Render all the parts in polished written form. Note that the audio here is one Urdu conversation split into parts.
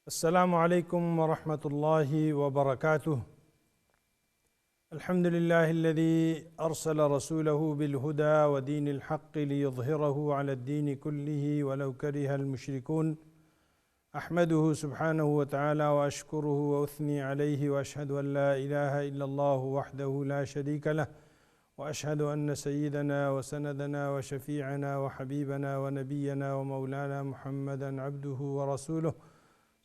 السلام عليكم ورحمة الله وبركاته. الحمد لله الذي أرسل رسوله بالهدى ودين الحق ليظهره على الدين كله ولو كره المشركون. أحمده سبحانه وتعالى وأشكره وأثني عليه وأشهد أن لا إله إلا الله وحده لا شريك له وأشهد أن سيدنا وسندنا وشفيعنا وحبيبنا ونبينا ومولانا محمدًا عبده ورسوله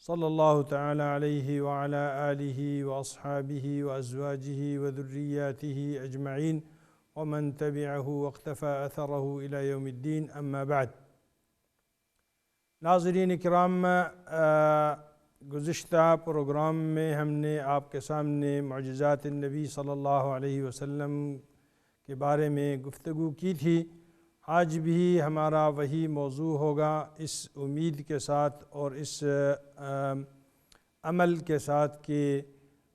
صلى الله تعالى عليه وعلى آله وأصحابه وأزواجه وذرياته أجمعين ومن تبعه واقتفى أثره إلى يوم الدين. أما بعد. ناظرین کرام، گزشتہ پروگرام میں ہم نے آپ کے سامنے معجزات النبی صلی اللہ علیہ وسلم کے بارے میں گفتگو کی تھی. آج بھی ہمارا وہی موضوع ہوگا، اس امید کے ساتھ اور اس عمل کے ساتھ کہ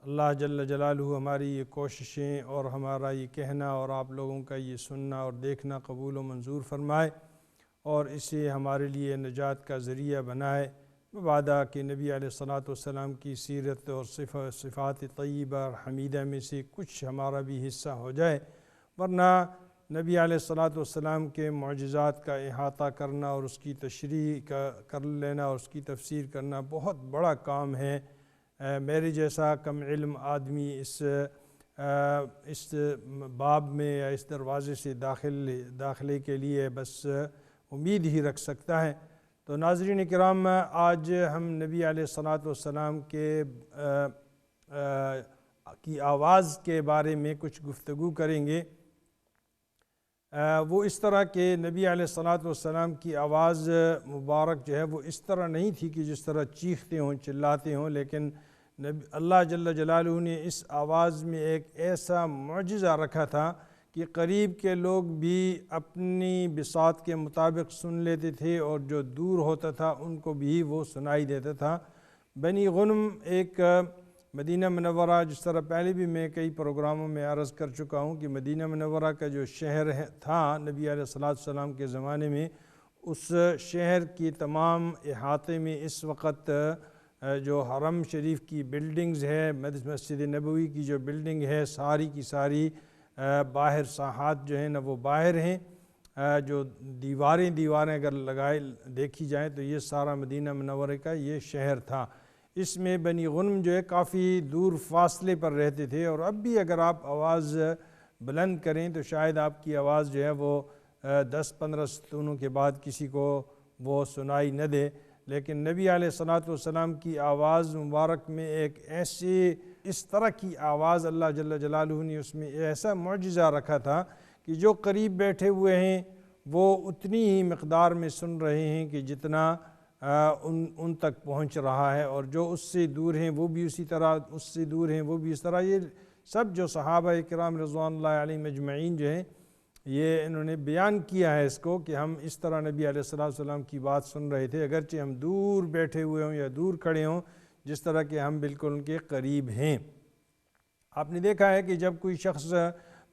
اللہ جل جلالہ ہماری یہ کوششیں اور ہمارا یہ کہنا اور آپ لوگوں کا یہ سننا اور دیکھنا قبول و منظور فرمائے اور اسے ہمارے لیے نجات کا ذریعہ بنائے، مبادہ کہ نبی علیہ الصلوۃ والسلام کی سیرت اور صفات طیبہ اور حمیدہ میں سے کچھ ہمارا بھی حصہ ہو جائے. ورنہ نبی علیہ الصلوۃ والسلام کے معجزات کا احاطہ کرنا اور اس کی تشریح کر لینا اور اس کی تفسیر کرنا بہت بڑا کام ہے. میرے جیسا کم علم آدمی اس باب میں یا اس دروازے سے داخلے کے لیے بس امید ہی رکھ سکتا ہے. تو ناظرین کرام، آج ہم نبی علیہ الصلوۃ والسلام کی آواز کے بارے میں کچھ گفتگو کریں گے. وہ اس طرح کہ نبی علیہ الصلوۃ والسلام کی آواز مبارک جو ہے وہ اس طرح نہیں تھی کہ جس طرح چیختے ہوں چلاتے ہوں، لیکن اللہ جل جلالہ نے اس آواز میں ایک ایسا معجزہ رکھا تھا کہ قریب کے لوگ بھی اپنی بساط کے مطابق سن لیتے تھے اور جو دور ہوتا تھا ان کو بھی وہ سنائی دیتا تھا. بنی غنم ایک مدینہ منورہ، جس طرح پہلے بھی میں کئی پروگراموں میں عرض کر چکا ہوں کہ مدینہ منورہ کا جو شہر تھا نبی علیہ الصلوۃ والسلام کے زمانے میں، اس شہر کی تمام احاطے میں اس وقت جو حرم شریف کی بلڈنگز ہے، مسجد نبوی کی جو بلڈنگ ہے، ساری کی ساری باہر ساحات جو ہیں نا وہ باہر ہیں. جو دیواریں اگر دیکھی جائیں تو یہ سارا مدینہ منورہ کا یہ شہر تھا. اس میں بنی غنم جو ہے کافی دور فاصلے پر رہتے تھے، اور اب بھی اگر آپ آواز بلند کریں تو شاید آپ کی آواز جو ہے وہ 10-15 ستونوں کے بعد کسی کو وہ سنائی نہ دے. لیکن نبی علیہ الصلوۃ والسلام کی آواز مبارک میں ایک اس طرح کی آواز اللہ جل جلالہ نے اس میں ایسا معجزہ رکھا تھا کہ جو قریب بیٹھے ہوئے ہیں وہ اتنی ہی مقدار میں سن رہے ہیں کہ جتنا ان تک پہنچ رہا ہے، اور جو اس سے دور ہیں وہ بھی اسی طرح، اس سے دور ہیں وہ بھی اس طرح. یہ سب جو صحابہ کرام رضوان اللہ علیہم اجمعین جو ہیں، یہ انہوں نے بیان کیا ہے اس کو کہ ہم اس طرح نبی علیہ الصلوۃ والسلام کی بات سن رہے تھے، اگرچہ ہم دور بیٹھے ہوئے ہوں یا دور کھڑے ہوں، جس طرح کہ ہم بالکل ان کے قریب ہیں. آپ نے دیکھا ہے کہ جب کوئی شخص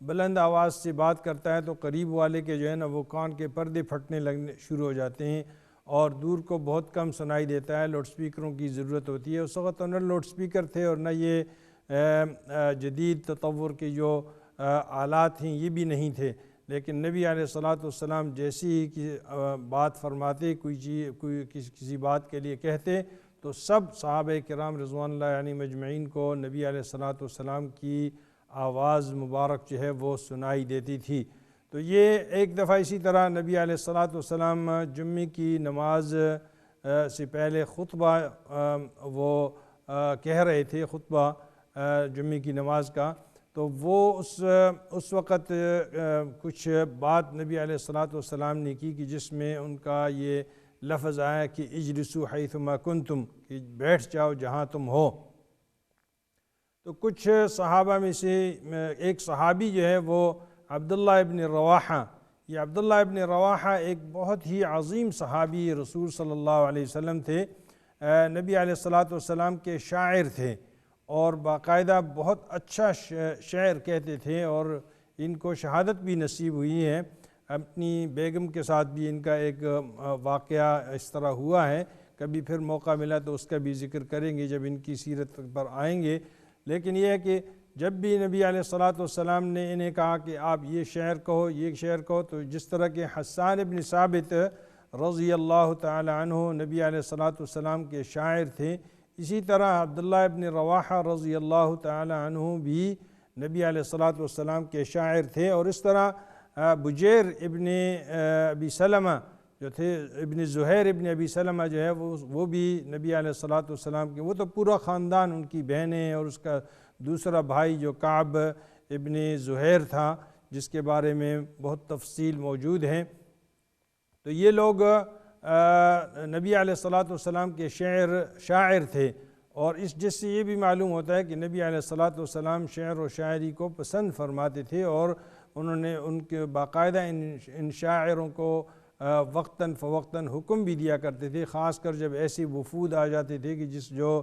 بلند آواز سے بات کرتا ہے تو قریب والے کے جو ہے نا وہ کان کے پردے پھٹنے لگنے شروع ہو جاتے ہیں اور دور کو بہت کم سنائی دیتا ہے. لاؤڈ سپیکروں کی ضرورت ہوتی ہے. اس وقت تو نہ لاؤڈ سپیکر تھے اور نہ یہ جدید تطور کے جو آلات ہیں یہ بھی نہیں تھے. لیکن نبی علیہ الصلوۃ والسلام جیسی ہی بات فرماتے، کسی بات کے لیے کہتے، تو سب صحابہ کرام رضوان اللہ علیہم اجمعین کو نبی علیہ الصلوۃ والسلام کی آواز مبارک جو ہے وہ سنائی دیتی تھی. تو یہ ایک دفعہ اسی طرح نبی علیہ الصلوۃ والسلام جمعے کی نماز سے پہلے خطبہ وہ کہہ رہے تھے، خطبہ جمعے کی نماز کا. تو وہ اس وقت کچھ بات نبی علیہ الصلوۃ والسلام نے کی کہ جس میں ان کا یہ لفظ آیا کہ اجلسوا حیثما کنتم، کہ بیٹھ جاؤ جہاں تم ہو. تو کچھ صحابہ میں سے ایک صحابی جو ہے وہ عبداللہ ابن رواحہ، یہ عبداللہ ابن رواحہ ایک بہت ہی عظیم صحابی رسول صلی اللہ علیہ وسلم تھے. نبی علیہ الصلوۃ والسلام کے شاعر تھے اور باقاعدہ بہت اچھا شعر کہتے تھے، اور ان کو شہادت بھی نصیب ہوئی ہے. اپنی بیگم کے ساتھ بھی ان کا ایک واقعہ اس طرح ہوا ہے. کبھی پھر موقع ملا تو اس کا بھی ذکر کریں گے جب ان کی سیرت پر آئیں گے۔ لیکن یہ ہے کہ جب بھی نبی علیہ الصلاۃ والسلام نے انہیں کہا کہ آپ یہ شعر کہو یہ شعر کہو، تو جس طرح کہ حسان ابن ثابت رضی اللہ تعالی عنہ نبی علیہ الصلاۃ والسلام کے شاعر تھے، اسی طرح عبداللہ ابن رواحہ رضی اللہ تعالی عنہ بھی نبی علیہ الصلاۃ والسلام کے شاعر تھے، اور اس طرح بجیر ابن ابی سلمہ جو تھے، ابن زہیر ابن ابی سلمہ جو ہے وہ بھی نبی علیہ الصلاۃ والسلام کے، وہ تو پورا خاندان ان کی بہنیں، اور اس کا دوسرا بھائی جو کعب ابن زہیر تھا جس کے بارے میں بہت تفصیل موجود ہیں، تو یہ لوگ نبی علیہ الصلاۃ والسلام کے شاعر تھے۔ اور جس سے یہ بھی معلوم ہوتا ہے کہ نبی علیہ الصلاۃ والسلام شعر و شاعری کو پسند فرماتے تھے، اور انہوں نے ان کے باقاعدہ ان شاعروں کو وقتاً فوقتاً حکم بھی دیا کرتے تھے، خاص کر جب ایسی وفود آ جاتے تھے کہ جو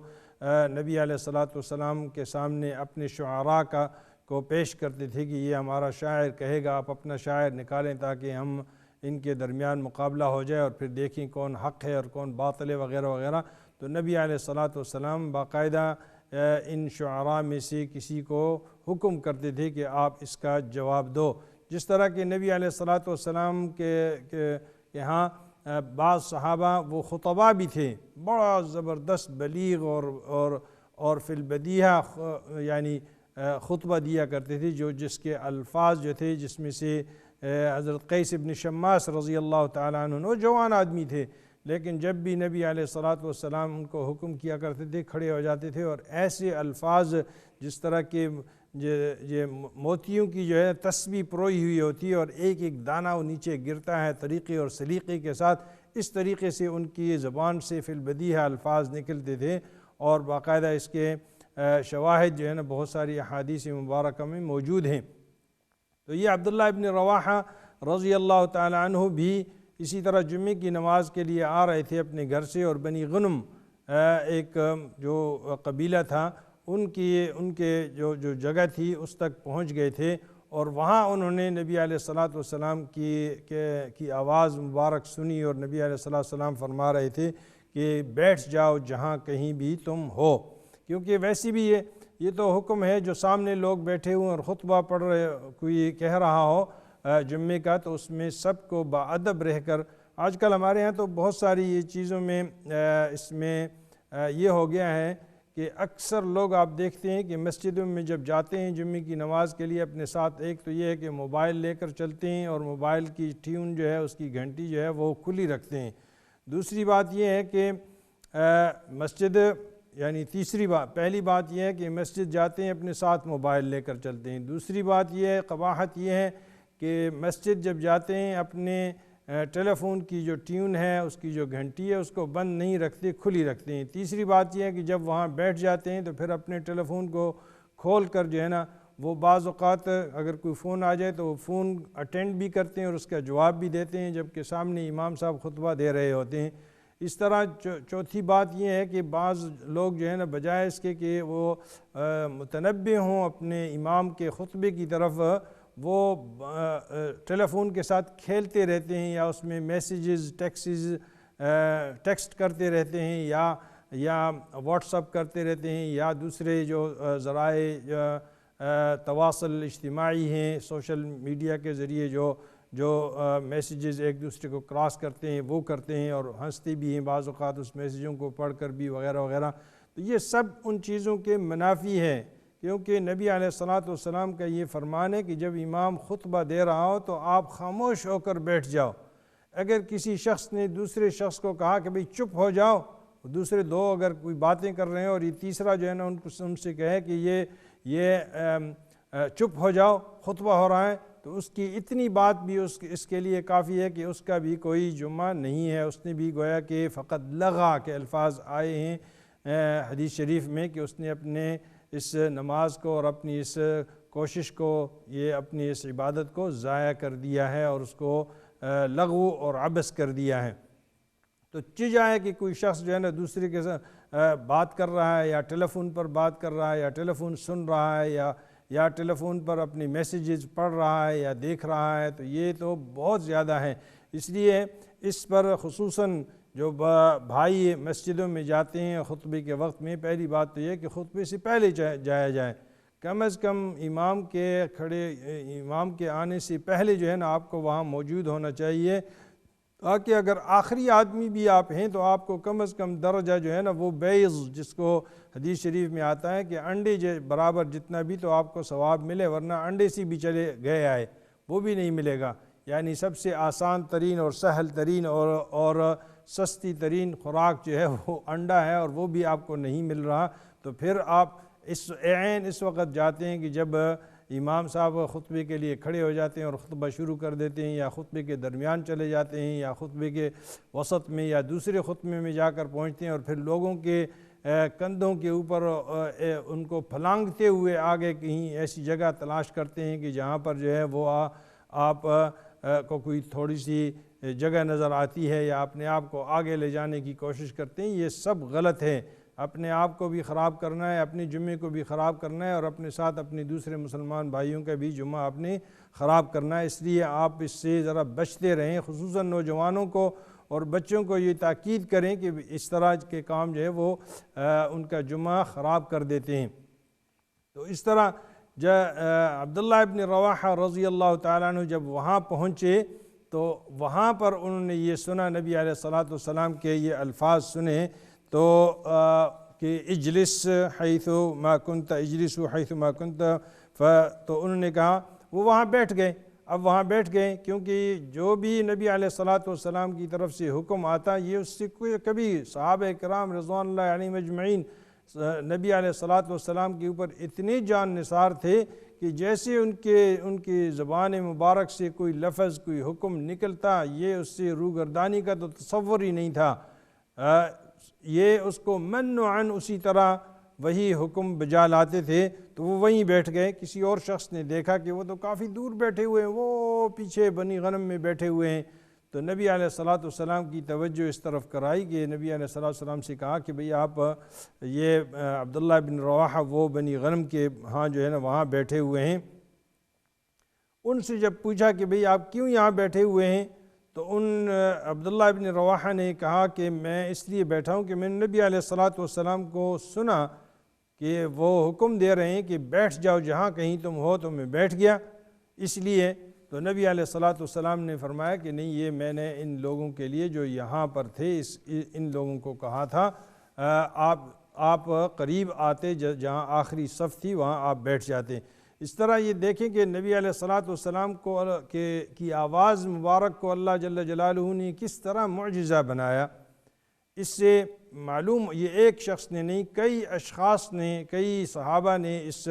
نبی علیہ الصلاۃ والسلام کے سامنے اپنے شعراء کو پیش کرتے تھے کہ یہ ہمارا شاعر کہے گا، آپ اپنا شاعر نکالیں تاکہ ہم ان کے درمیان مقابلہ ہو جائے اور پھر دیکھیں کون حق ہے اور کون باطل ہے وغیرہ وغیرہ۔ تو نبی علیہ الصلاۃ والسلام باقاعدہ ان شعراء میں سے کسی کو حکم کرتے تھے کہ آپ اس کا جواب دو۔ جس طرح کہ نبی علیہ الصلاۃ والسلام کے یہاں بعض صحابہ وہ خطبہ بھی تھے، بڑا زبردست بلیغ اور فی البدیہہ یعنی خطبہ دیا کرتے تھے، جس کے الفاظ جو تھے، جس میں سے حضرت قیس ابن شماس رضی اللہ تعالیٰ عنہ، وہ جوان آدمی تھے، لیکن جب بھی نبی علیہ الصلاۃ والسلام ان کو حکم کیا کرتے تھے کھڑے ہو جاتے تھے، اور ایسے الفاظ جس طرح کے یہ موتیوں کی جو ہے تسبیح پروئی ہوئی ہوتی ہے اور ایک ایک دانہ وہ نیچے گرتا ہے طریقے اور سلیقے کے ساتھ، اس طریقے سے ان کی زبان سے فی البدیہہ الفاظ نکلتے تھے، اور باقاعدہ اس کے شواہد جو ہے نا بہت ساری احادیث مبارکہ میں موجود ہیں۔ تو یہ عبداللہ ابن رواحہ رضی اللہ تعالی عنہ بھی اسی طرح جمعے کی نماز کے لیے آ رہے تھے اپنے گھر سے، اور بنی غنم ایک جو قبیلہ تھا ان کے جو جگہ تھی اس تک پہنچ گئے تھے، اور وہاں انہوں نے نبی علیہ الصلاۃ والسلام کی آواز مبارک سنی، اور نبی علیہ الصلاۃ والسلام فرما رہے تھے کہ بیٹھ جاؤ جہاں کہیں بھی تم ہو، کیونکہ ویسے بھی یہ تو حکم ہے جو سامنے لوگ بیٹھے ہوئے اور خطبہ پڑھ رہے، کوئی کہہ رہا ہو جمعے کا، تو اس میں سب کو باادب رہ کر، آج کل ہمارے ہاں تو بہت ساری یہ چیزوں میں اس میں یہ ہو گیا ہے کہ اکثر لوگ آپ دیکھتے ہیں کہ مسجدوں میں جب جاتے ہیں جمعے کی نماز کے لیے اپنے ساتھ، ایک تو یہ ہے کہ موبائل لے کر چلتے ہیں اور موبائل کی ٹیون جو ہے اس کی گھنٹی جو ہے وہ کھلی رکھتے ہیں۔ دوسری بات یہ ہے کہ مسجد یعنی پہلی بات یہ ہے کہ مسجد جاتے ہیں اپنے ساتھ موبائل لے کر چلتے ہیں۔ دوسری بات یہ ہے، قباحت یہ ہے کہ مسجد جب جاتے ہیں اپنے ٹیلی فون کی جو ٹیون ہے اس کی جو گھنٹی ہے اس کو بند نہیں رکھتے، کھلی رکھتے ہیں۔ تیسری بات یہ ہے کہ جب وہاں بیٹھ جاتے ہیں تو پھر اپنے ٹیلی فون کو کھول کر جو ہے نا وہ بعض اوقات اگر کوئی فون آ جائے تو وہ فون اٹینڈ بھی کرتے ہیں اور اس کا جواب بھی دیتے ہیں جبکہ سامنے امام صاحب خطبہ دے رہے ہوتے ہیں۔ اس طرح چوتھی بات یہ ہے کہ بعض لوگ جو ہے نا بجائے اس کے کہ وہ متنبہ ہوں اپنے امام کے خطبے کی طرف، وہ ٹیلی فون کے ساتھ کھیلتے رہتے ہیں، یا اس میں میسیجز ٹیکسٹ کرتے رہتے ہیں، یا واٹس اپ کرتے رہتے ہیں، یا دوسرے جو ذرائع تواصل اجتماعی ہیں سوشل میڈیا کے ذریعے جو میسیجز ایک دوسرے کو کراس کرتے ہیں وہ کرتے ہیں، اور ہنستے بھی ہیں بعض اوقات اس میسیجوں کو پڑھ کر بھی وغیرہ وغیرہ۔ تو یہ سب ان چیزوں کے منافی ہے، کیونکہ نبی علیہ الصلاۃ والسلام کا یہ فرمان ہے کہ جب امام خطبہ دے رہا ہو تو آپ خاموش ہو کر بیٹھ جاؤ۔ اگر کسی شخص نے دوسرے شخص کو کہا کہ بھئی چپ ہو جاؤ، دوسرے دو اگر کوئی باتیں کر رہے ہیں اور یہ تیسرا جو ہے نا ان سے کہے کہ یہ چپ ہو جاؤ خطبہ ہو رہا ہے، تو اس کی اتنی بات بھی اس کے لیے کافی ہے کہ اس کا بھی کوئی جمعہ نہیں ہے۔ اس نے بھی گویا کہ فقط لغا کے الفاظ آئے ہیں حدیث شریف میں کہ اس نے اپنے اس نماز کو اور اپنی اس کوشش کو، یہ اپنی اس عبادت کو ضائع کر دیا ہے اور اس کو لغو اور عبث کر دیا ہے۔ تو چیز ہے کہ کوئی شخص جو ہے نا دوسرے کے ساتھ بات کر رہا ہے، یا ٹیلی فون پر بات کر رہا ہے، یا ٹیلی فون سن رہا ہے، یا ٹیلی فون پر اپنی میسیجز پڑھ رہا ہے یا دیکھ رہا ہے، تو یہ تو بہت زیادہ ہے۔ اس لیے اس پر خصوصاً جو بھائی مسجدوں میں جاتے ہیں خطبے کے وقت میں، پہلی بات تو یہ کہ خطبے سے پہلے جایا جائے، کم از کم امام کے آنے سے پہلے جو ہے نا آپ کو وہاں موجود ہونا چاہیے، تاکہ اگر آخری آدمی بھی آپ ہیں تو آپ کو کم از کم درجہ جو ہے نا وہ بیض، جس کو حدیث شریف میں آتا ہے کہ انڈے برابر جتنا بھی تو آپ کو ثواب ملے، ورنہ انڈے سے بھی چلے گئے آئے وہ بھی نہیں ملے گا۔ یعنی سب سے آسان ترین اور سہل ترین اور سستی ترین خوراک جو ہے وہ انڈا ہے، اور وہ بھی آپ کو نہیں مل رہا، تو پھر آپ اس وقت جاتے ہیں کہ جب امام صاحب خطبے کے لیے کھڑے ہو جاتے ہیں اور خطبہ شروع کر دیتے ہیں، یا خطبے کے درمیان چلے جاتے ہیں، یا خطبے کے وسط میں یا دوسرے خطبے میں جا کر پہنچتے ہیں، اور پھر لوگوں کے کندھوں کے اوپر ان کو پھلانگتے ہوئے آگے کہیں ایسی جگہ تلاش کرتے ہیں کہ جہاں پر جو ہے وہ آپ کو کوئی تھوڑی سی جگہ نظر آتی ہے، یا اپنے آپ کو آگے لے جانے کی کوشش کرتے ہیں۔ یہ سب غلط ہے، اپنے آپ کو بھی خراب کرنا ہے، اپنی جمعے کو بھی خراب کرنا ہے، اور اپنے ساتھ اپنے دوسرے مسلمان بھائیوں کا بھی جمعہ اپنے خراب کرنا ہے۔ اس لیے آپ اس سے ذرا بچتے رہیں، خصوصاً نوجوانوں کو اور بچوں کو یہ تاکید کریں کہ اس طرح کے کام جو ہے وہ ان کا جمعہ خراب کر دیتے ہیں۔ تو اس طرح عبداللہ ابن رواحہ رضی اللہ تعالیٰ عنہ جب وہاں پہنچے تو وہاں پر انہوں نے یہ سنا، نبی علیہ الصلوۃ والسلام کے یہ الفاظ سنے، تو کہ اجلس حیث ما کنت، اجلس حیث ما کنت، تو انہوں نے کہا، وہ وہاں بیٹھ گئے۔ اب وہاں بیٹھ گئے کیونکہ جو بھی نبی علیہ الصلوۃ والسلام کی طرف سے حکم آتا یہ اس سے کبھی صحابہ کرام رضوان اللہ علیہم اجمعین نبی علیہ الصلوۃ والسلام کے اوپر اتنے جان نثار تھے کہ جیسے ان کی زبان مبارک سے کوئی لفظ کوئی حکم نکلتا، یہ اس سے روگردانی کا تو تصور ہی نہیں تھا، یہ اس کو منعاً اسی طرح وہی حکم بجا لاتے تھے۔ تو وہ وہیں بیٹھ گئے۔ کسی اور شخص نے دیکھا کہ وہ تو کافی دور بیٹھے ہوئے ہیں، وہ پیچھے بنی غنم میں بیٹھے ہوئے ہیں، تو نبی علیہ الصلوۃ والسلام کی توجہ اس طرف کرائی کہ نبی علیہ الصلوۃ والسلام سے کہا کہ بھئی آپ یہ عبداللہ بن رواحہ وہ بنی غنم کے ہاں جو ہے نا وہاں بیٹھے ہوئے ہیں۔ ان سے جب پوچھا کہ بھئی آپ کیوں یہاں بیٹھے ہوئے ہیں، تو عبداللہ بن رواحہ نے کہا کہ میں اس لیے بیٹھا ہوں کہ میں نے نبی علیہ الصلوۃ والسلام کو سنا کہ وہ حکم دے رہے ہیں کہ بیٹھ جاؤ جہاں کہیں تم ہو، تو میں بیٹھ گیا اس لیے۔ تو نبی علیہ الصلوۃ والسلام نے فرمایا کہ نہیں، یہ میں نے ان لوگوں کے لیے جو یہاں پر تھے ان لوگوں کو کہا تھا آپ قریب آتے، جہاں آخری صف تھی وہاں آپ بیٹھ جاتے۔ اس طرح یہ دیکھیں کہ نبی علیہ الصلوۃ والسلام کی آواز مبارک کو اللہ جل جلالہ نے کس طرح معجزہ بنایا۔ اس سے معلوم یہ ایک شخص نے نہیں، کئی اشخاص نے، کئی صحابہ نے اس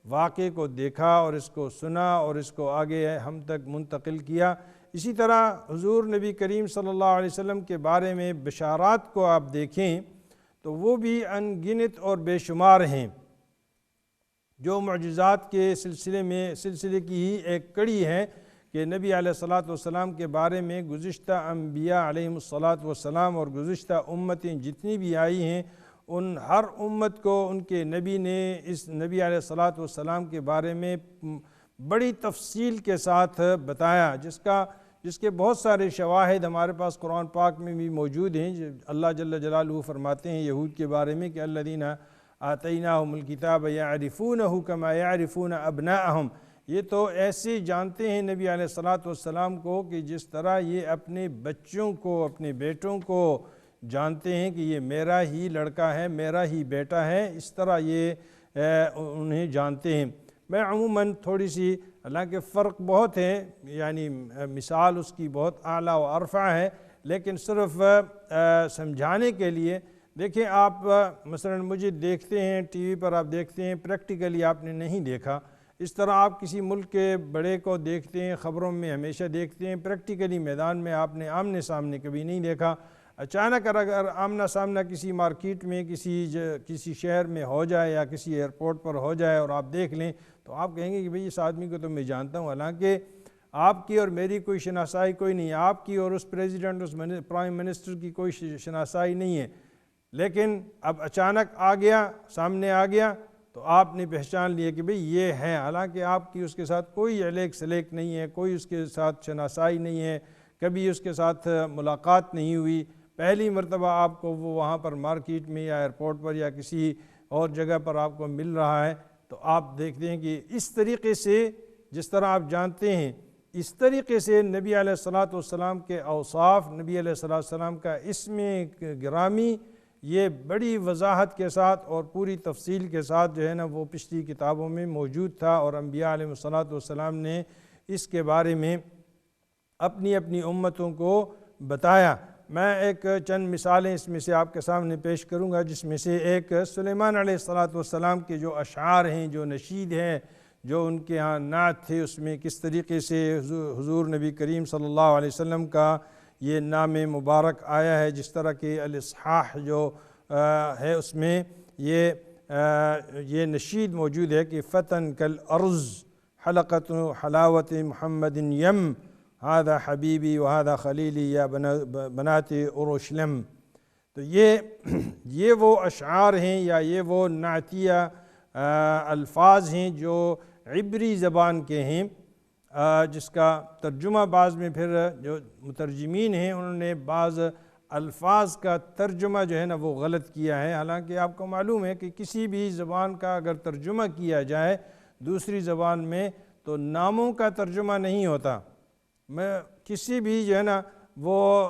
واقعے کو دیکھا اور اس کو سنا اور اس کو آگے ہم تک منتقل کیا۔ اسی طرح حضور نبی کریم صلی اللہ علیہ وسلم کے بارے میں بشارات کو آپ دیکھیں تو وہ بھی ان گنت اور بے شمار ہیں، جو معجزات کے سلسلے کی ہی ایک کڑی ہے کہ نبی علیہ الصلوۃ والسلام کے بارے میں گزشتہ انبیاء علیہم الصلوۃ والسلام اور گزشتہ امتیں جتنی بھی آئی ہیں، ان ہر امت کو ان کے نبی نے اس نبی علیہ الصلوۃ والسلام کے بارے میں بڑی تفصیل کے ساتھ بتایا، جس کے بہت سارے شواہد ہمارے پاس قرآن پاک میں بھی موجود ہیں۔ اللہ جل جلالہ فرماتے ہیں یہود کے بارے میں کہ الذین آتیناہم الکتاب یعرفونہ کما یعرفون ابناءہم، یہ تو ایسے جانتے ہیں نبی علیہ الصلوۃ والسلام کو کہ جس طرح یہ اپنے بچوں کو، اپنے بیٹوں کو جانتے ہیں کہ یہ میرا ہی لڑکا ہے، میرا ہی بیٹا ہے، اس طرح یہ انہیں جانتے ہیں۔ میں عموماً تھوڑی سی، حالانکہ فرق بہت ہے، یعنی مثال اس کی بہت اعلیٰ و ارفع ہے، لیکن صرف سمجھانے کے لیے دیکھیں آپ مثلا مجھے دیکھتے ہیں ٹی وی پر، آپ دیکھتے ہیں، پریکٹیکلی آپ نے نہیں دیکھا، اس طرح آپ کسی ملک کے بڑے کو دیکھتے ہیں، خبروں میں ہمیشہ دیکھتے ہیں، پریکٹیکلی میدان میں آپ نے آمنے سامنے کبھی نہیں دیکھا۔ اچانک اگر آمنا سامنا کسی مارکیٹ میں کسی شہر میں ہو جائے یا کسی ایئرپورٹ پر ہو جائے اور آپ دیکھ لیں تو آپ کہیں گے کہ بھئی اس آدمی کو تو میں جانتا ہوں، حالانکہ آپ کی اور میری کوئی شناسائی کوئی نہیں ہے، آپ کی اور اس پریزیڈنٹ، اس پرائم منسٹر کی کوئی شناسائی نہیں ہے، لیکن اب اچانک آ گیا، سامنے آ گیا تو آپ نے پہچان لیا کہ بھئی یہ ہے، حالانکہ آپ کی اس کے ساتھ کوئی علیق سلیق نہیں ہے، کوئی اس کے ساتھ شناسائی نہیں ہے، کبھی اس کے ساتھ ملاقات نہیں ہوئی، پہلی مرتبہ آپ کو وہ وہاں پر مارکیٹ میں یا ایئرپورٹ پر یا کسی اور جگہ پر آپ کو مل رہا ہے، تو آپ دیکھتے ہیں کہ اس طریقے سے جس طرح آپ جانتے ہیں اس طریقے سے نبی علیہ الصلاۃ والسلام کے اوصاف، نبی علیہ الصلاۃ والسلام کا اسم گرامی، یہ بڑی وضاحت کے ساتھ اور پوری تفصیل کے ساتھ جو ہے نا وہ پچھلی کتابوں میں موجود تھا، اور انبیاء علیہ الصلاۃ والسلام نے اس کے بارے میں اپنی اپنی امتوں کو بتایا۔ میں ایک چند مثالیں اس میں سے آپ کے سامنے پیش کروں گا، جس میں سے ایک سلیمان علیہ الصلاۃ والسلام کے جو اشعار ہیں، جو نشید ہیں، جو ان کے ہاں نعت تھے، اس میں کس طریقے سے حضور نبی کریم صلی اللہ علیہ وسلم کا یہ نام مبارک آیا ہے، جس طرح کہ الاصحاح جو ہے اس میں یہ نشید موجود ہے کہ فتن کالارض حلقۃ حلاوت محمد یم هذا حبیبی وهذا خلیلی یا بنات اورشلم۔ تو یہ وہ اشعار ہیں یا یہ وہ نعتیہ الفاظ ہیں جو عبری زبان کے ہیں، جس کا ترجمہ بعض میں پھر جو مترجمین ہیں انہوں نے بعض الفاظ کا ترجمہ جو ہے نا وہ غلط کیا ہے۔ حالانکہ آپ کو معلوم ہے کہ کسی بھی زبان کا اگر ترجمہ کیا جائے دوسری زبان میں تو ناموں کا ترجمہ نہیں ہوتا۔ میں کسی بھی جو ہے نا وہ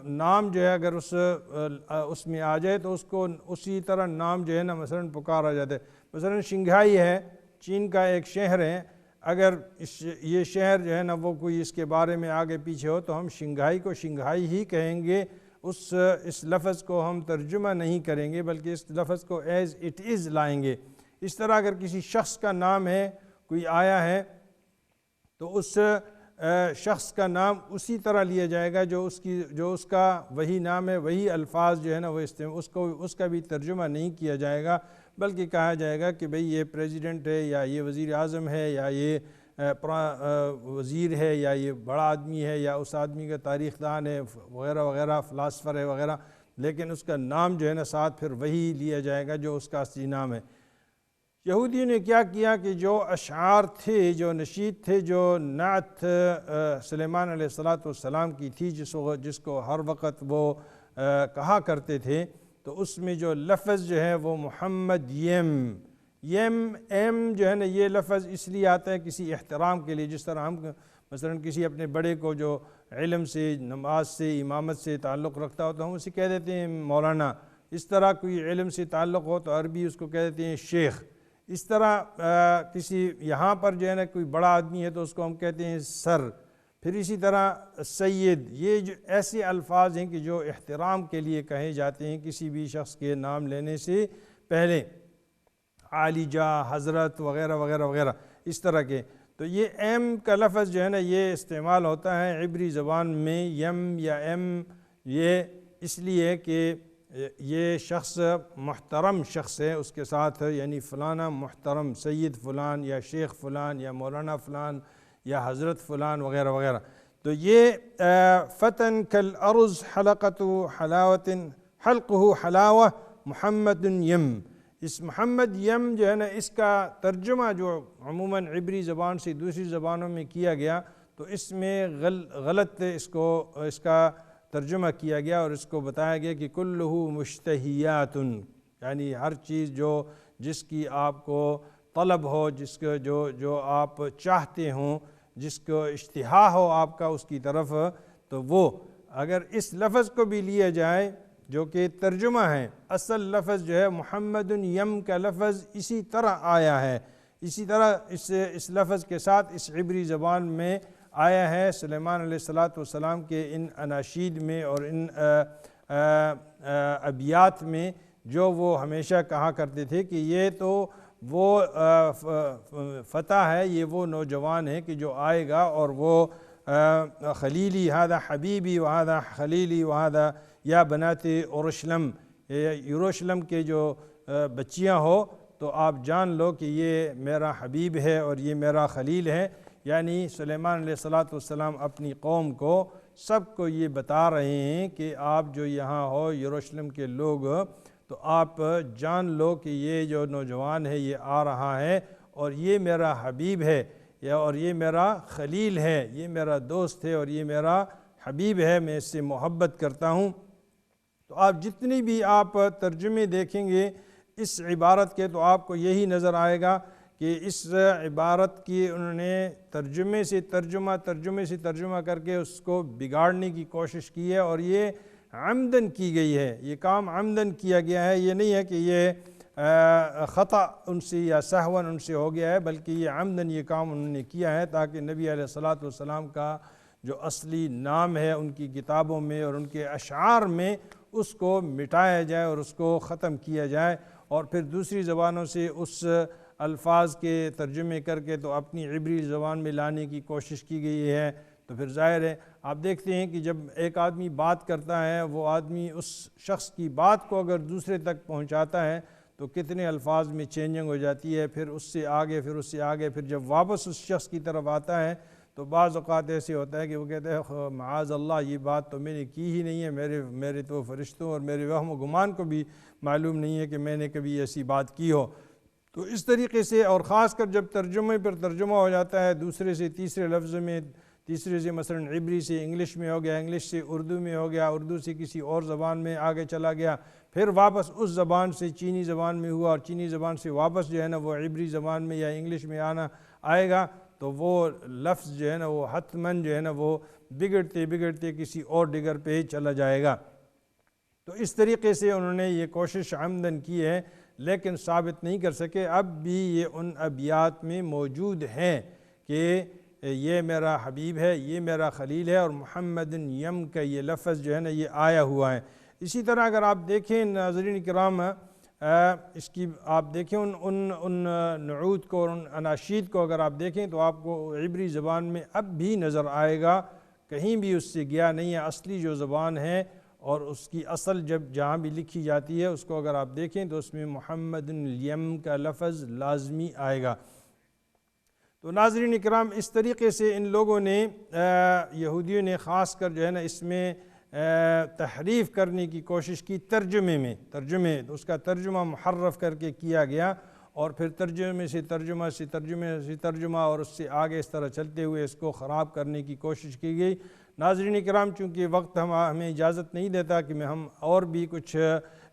نام جو ہے اگر اس میں آ جائے تو اس کو اسی طرح نام جو ہے نا مثلا پکارا جاتا ہے۔ مثلا شنگھائی ہے، چین کا ایک شہر ہے، اگر یہ شہر جو ہے نا وہ کوئی اس کے بارے میں آگے پیچھے ہو تو ہم شنگھائی کو شنگھائی ہی کہیں گے، اس لفظ کو ہم ترجمہ نہیں کریں گے بلکہ اس لفظ کو ایز اٹ از لائیں گے۔ اس طرح اگر کسی شخص کا نام ہے، کوئی آیا ہے، تو اس شخص کا نام اسی طرح لیا جائے گا جو اس کا وہی نام ہے، وہی الفاظ جو ہے نا وہ اس کا بھی ترجمہ نہیں کیا جائے گا، بلکہ کہا جائے گا کہ بھئی یہ پریزیڈنٹ ہے یا یہ وزیر اعظم ہے یا یہ وزیر ہے یا یہ بڑا آدمی ہے یا اس آدمی کا تاریخ دان ہے وغیرہ وغیرہ، فلاسفر ہے وغیرہ، لیکن اس کا نام جو ہے نا ساتھ پھر وہی لیا جائے گا جو اس کا اصلی نام ہے۔ یہودیوں نے کیا کیا کہ جو اشعار تھے، جو نشید تھے، جو نعت سلیمان علیہ الصلاۃ والسلام کی تھی، جس کو ہر وقت وہ کہا کرتے تھے، تو اس میں جو لفظ جو ہے وہ محمد ایم جو ہے نا یہ لفظ اس لیے آتا ہے کسی احترام کے لیے، جس طرح ہم مثلا کسی اپنے بڑے کو جو علم سے، نماز سے، امامت سے تعلق رکھتا ہو تو ہم اسے کہہ دیتے ہیں مولانا۔ اس طرح کوئی علم سے تعلق ہو تو عربی اس کو کہہ دیتے ہیں شیخ۔ اس طرح کسی یہاں پر جو ہے نا کوئی بڑا آدمی ہے تو اس کو ہم کہتے ہیں سر۔ پھر اسی طرح سید، یہ جو ایسے الفاظ ہیں کہ جو احترام کے لیے کہے جاتے ہیں کسی بھی شخص کے نام لینے سے پہلے، عالی جاہ، حضرت وغیرہ وغیرہ وغیرہ اس طرح کے۔ تو یہ ایم کا لفظ جو ہے نا یہ استعمال ہوتا ہے عبری زبان میں، یم یا ایم، یہ اس لیے کہ یہ شخص محترم شخص ہے، اس کے ساتھ یعنی فلانا محترم، سید فلان یا شیخ فلان یا مولانا فلان یا حضرت فلان وغیرہ وغیرہ۔ تو یہ فتن کالارض حلقۃ حلاوت حلقہ حلاوہ محمد یم، اس محمد یم جو ہے نا اس کا ترجمہ جو عموماً عبری زبان سے دوسری زبانوں میں کیا گیا تو اس میں غلط اس کا ترجمہ کیا گیا اور اس کو بتایا گیا کہ کلہ مشتہیات، یعنی ہر چیز جس کی آپ کو طلب ہو، جس کو جو آپ چاہتے ہوں، جس کو اشتہا ہو آپ کا اس کی طرف، تو وہ اگر اس لفظ کو بھی لیا جائے جو کہ ترجمہ ہے، اصل لفظ جو ہے محمد یم کا لفظ اسی طرح آیا ہے، اسی طرح اس لفظ کے ساتھ اس عبری زبان میں آیا ہے۔ سلیمان علیہ الصلاۃ والسلام کے ان اناشید میں اور ان ابیات میں جو وہ ہمیشہ کہا کرتے تھے کہ یہ تو وہ فتح ہے، یہ وہ نوجوان ہے کہ جو آئے گا اور وہ خلیلی هذا حبیبی وهذا خلیلی وهذا یا بنات اورشلم، یروشلم کے جو بچیاں ہو تو آپ جان لو کہ یہ میرا حبیب ہے اور یہ میرا خلیل ہے۔ یعنی سلیمان علیہ الصلاۃ والسلام اپنی قوم کو سب کو یہ بتا رہے ہیں کہ آپ جو یہاں ہو یروشلم کے لوگ، تو آپ جان لو کہ یہ جو نوجوان ہے یہ آ رہا ہے اور یہ میرا حبیب ہے اور یہ میرا خلیل ہے، یہ میرا دوست ہے اور یہ میرا حبیب ہے، میں اس سے محبت کرتا ہوں۔ تو آپ جتنی بھی آپ ترجمے دیکھیں گے اس عبارت کے تو آپ کو یہی نظر آئے گا کہ اس عبارت کی انہوں نے ترجمے سے ترجمہ کر کے اس کو بگاڑنے کی کوشش کی ہے، اور یہ عمدن کی گئی ہے، یہ کام عمدن کیا گیا ہے، یہ نہیں ہے کہ یہ خطأ ان سے یا سہواً ان سے ہو گیا ہے، بلکہ یہ عمدن یہ کام انہوں نے کیا ہے تاکہ نبی علیہ الصلاۃ والسلام کا جو اصلی نام ہے ان کی کتابوں میں اور ان کے اشعار میں اس کو مٹایا جائے اور اس کو ختم کیا جائے، اور پھر دوسری زبانوں سے اس الفاظ کے ترجمے کر کے تو اپنی عبری زبان میں لانے کی کوشش کی گئی ہے۔ تو پھر ظاہر ہے آپ دیکھتے ہیں کہ جب ایک آدمی بات کرتا ہے، وہ آدمی اس شخص کی بات کو اگر دوسرے تک پہنچاتا ہے تو کتنے الفاظ میں چینجنگ ہو جاتی ہے، پھر اس سے آگے پھر جب واپس اس شخص کی طرف آتا ہے تو بعض اوقات ایسے ہوتا ہے کہ وہ کہتے ہیں معاذ اللہ یہ بات تو میں نے کی ہی نہیں ہے، میرے تو فرشتوں اور میرے وہم و گمان کو بھی معلوم نہیں ہے کہ میں نے کبھی ایسی بات کی ہو۔ تو اس طریقے سے، اور خاص کر جب ترجمے پر ترجمہ ہو جاتا ہے دوسرے سے تیسرے لفظ میں، تیسرے سے مثلا عبری سے انگلش میں ہو گیا، انگلش سے اردو میں ہو گیا، اردو سے کسی اور زبان میں آگے چلا گیا، پھر واپس اس زبان سے چینی زبان میں ہوا، اور چینی زبان سے واپس جو ہے نا وہ عبری زبان میں یا انگلش میں آئے گا، تو وہ لفظ جو ہے نا وہ حتماً جو ہے نا وہ بگڑتے کسی اور ڈگر پہ ہی چلا جائے گا۔ تو اس طریقے سے انہوں نے یہ کوشش عمدن کی ہے، لیکن ثابت نہیں کر سکے۔ اب بھی یہ ان ابیات میں موجود ہیں کہ یہ میرا حبیب ہے، یہ میرا خلیل ہے، اور محمد یم کا یہ لفظ جو ہے نا یہ آیا ہوا ہے۔ اسی طرح اگر آپ دیکھیں ناظرین کرام، اس کی آپ دیکھیں ان نعوت کو اور ان اناشید کو اگر آپ دیکھیں تو آپ کو عبری زبان میں اب بھی نظر آئے گا، کہیں بھی اس سے گیا نہیں ہے۔ اصلی جو زبان ہے اور اس کی اصل جہاں بھی لکھی جاتی ہے اس کو اگر آپ دیکھیں تو اس میں محمد یم کا لفظ لازمی آئے گا۔ تو ناظرین اکرام، اس طریقے سے ان لوگوں نے یہودیوں نے خاص کر جو ہے نا اس میں تحریف کرنے کی کوشش کی ترجمے اس کا ترجمہ محرف کر کے کیا گیا، اور پھر ترجمے سے ترجمہ اور اس سے آگے اس طرح چلتے ہوئے اس کو خراب کرنے کی کوشش کی گئی۔ ناظرین کرام، چونکہ وقت ہمیں اجازت نہیں دیتا کہ ہم اور بھی کچھ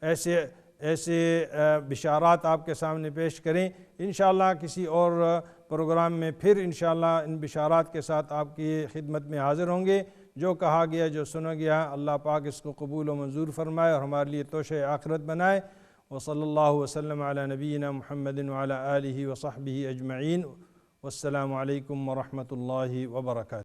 ایسے بشارات آپ کے سامنے پیش کریں، انشاءاللہ کسی اور پروگرام میں پھر انشاءاللہ ان بشارات کے ساتھ آپ کی خدمت میں حاضر ہوں گے۔ جو کہا گیا، جو سنا گیا، اللہ پاک اس کو قبول و منظور فرمائے اور ہمارے لیے توشہ آخرت بنائے۔ وصلی اللہ وسلم علی نبینا محمد وعلی آلہ وصحبہ اجمعین، والسلام علیکم ورحمۃ اللہ وبرکاتہ۔